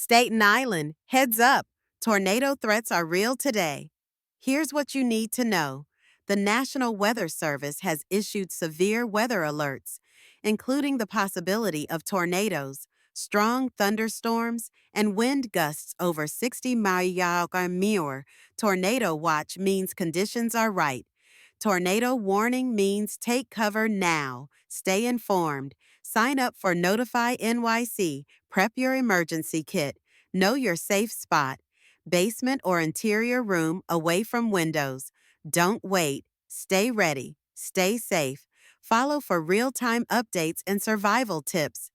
Staten Island, heads up. Tornado threats are real today. Here's what you need to know. The National Weather Service has issued severe weather alerts, including the possibility of tornadoes, strong thunderstorms, and wind gusts over 60 miles per hour. Tornado watch means conditions are right. Tornado warning means take cover now. Stay informed. Sign up for Notify NYC. Prep your emergency kit. Know your safe spot. Basement or interior room away from windows. Don't wait. Stay ready. Stay safe. Follow for real-time updates and survival tips.